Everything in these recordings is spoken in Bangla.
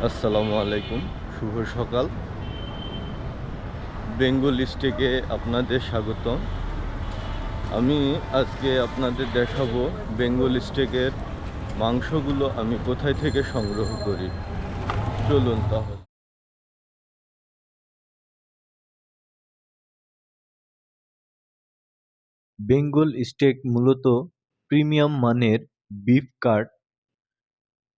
আসসালামু আলাইকুম, শুভ সকাল। বেঙ্গল স্টেকে আপনাদের স্বাগতম। আমি আজকে আপনাদের দেখাবো বেঙ্গল স্টেকের মাংসগুলো আমি কোথায় থেকে সংগ্রহ করি। চলুন তাহলে। বেঙ্গল স্টেক মূলত প্রিমিয়াম মানের বিফ কাট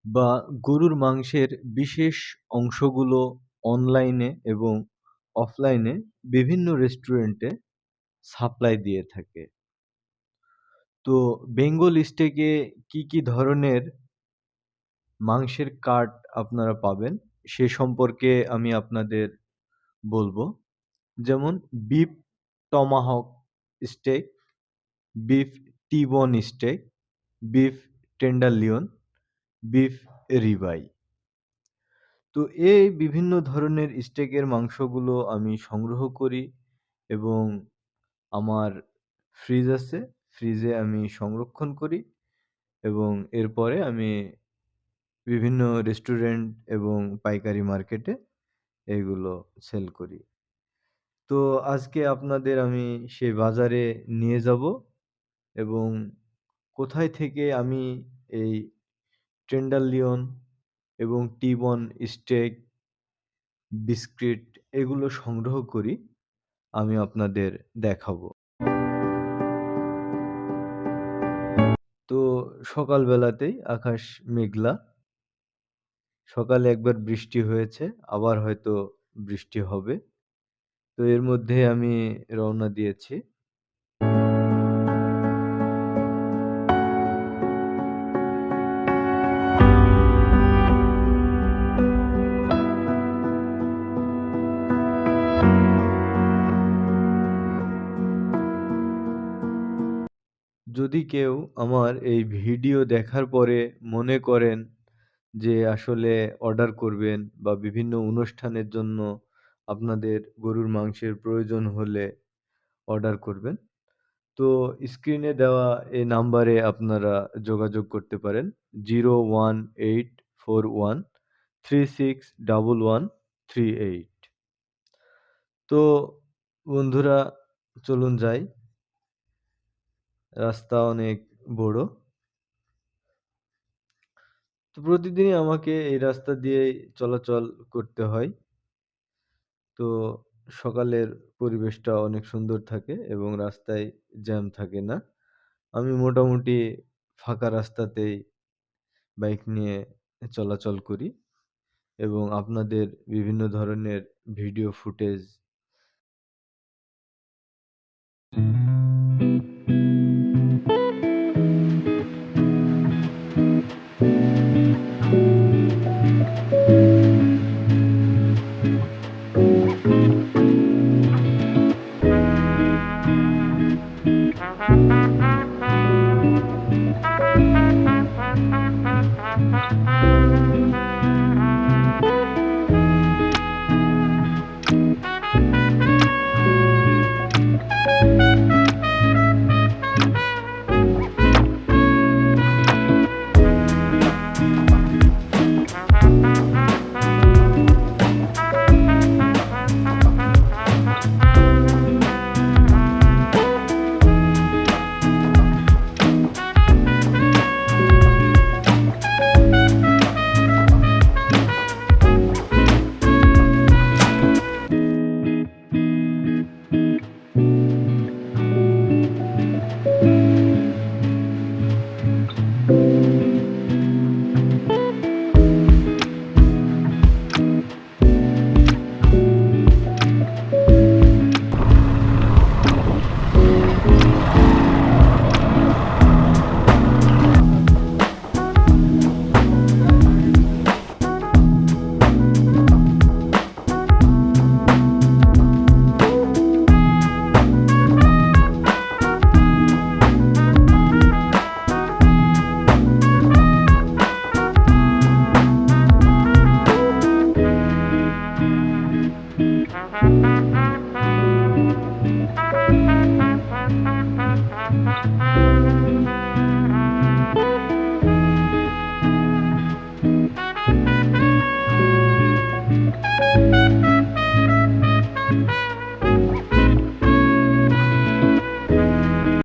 বা গরুর মাংসের বিশেষ অংশগুলো অনলাইনে এবং অফলাইনে বিভিন্ন রেস্টুরেন্টে সাপ্লাই দিয়ে থাকে। তো বেঙ্গল স্টেকে কি ধরনের মাংসের কাট আপনারা পাবেন সে সম্পর্কে আমি আপনাদের বলবো। যেমন beef tomahawk steak, beef T bone steak, beef tenderloin, beef ribeye. তো এই বিভিন্ন ধরনের স্টেকের মাংসগুলো আমি সংগ্রহ করি এবং আমার ফ্রিজ আছে, ফ্রিজে আমি সংরক্ষণ করি এবং এরপরে আমি বিভিন্ন রেস্টুরেন্ট এবং পাইকারি মার্কেটে এগুলো সেল করি। তো আজকে আপনাদের আমি সেই বাজারে নিয়ে যাব এবং কোথায় থেকে আমি এই টেন্ডারলিয়ন এবং টিবন স্টেক, বিস্কিট এগুলো সংগ্রহ করি আমি আপনাদের দেখাবো। তো সকালবেলাতেই আকাশ মেঘলা। সকালে একবার বৃষ্টি হয়েছে, আবার হয়তো বৃষ্টি হবে। তো এর মধ্যে আমি রওনা দিয়েছি। যদি কেউ আমার এই ভিডিও দেখার পরে মনে করেন যে আসলে অর্ডার করবেন বা বিভিন্ন অনুষ্ঠানের জন্য আপনাদের গরুর মাংসের প্রয়োজন হলে অর্ডার করবেন, তো স্ক্রিনে দেওয়া এই নাম্বারে আপনারা যোগাযোগ করতে পারেন। 01841361138। তো বন্ধুরা, চলুন যাই। রাস্তা অনেক বড়। তো প্রতিদিনই আমাকে এই রাস্তা দিয়েই চলাচল করতে হয়। তো সকালের পরিবেশটা অনেক সুন্দর থাকে এবং রাস্তায় জ্যাম থাকে না। আমি মোটামুটি ফাঁকা রাস্তাতেই বাইক নিয়ে চলাচল করি এবং আপনাদের বিভিন্ন ধরনের ভিডিও ফুটেজ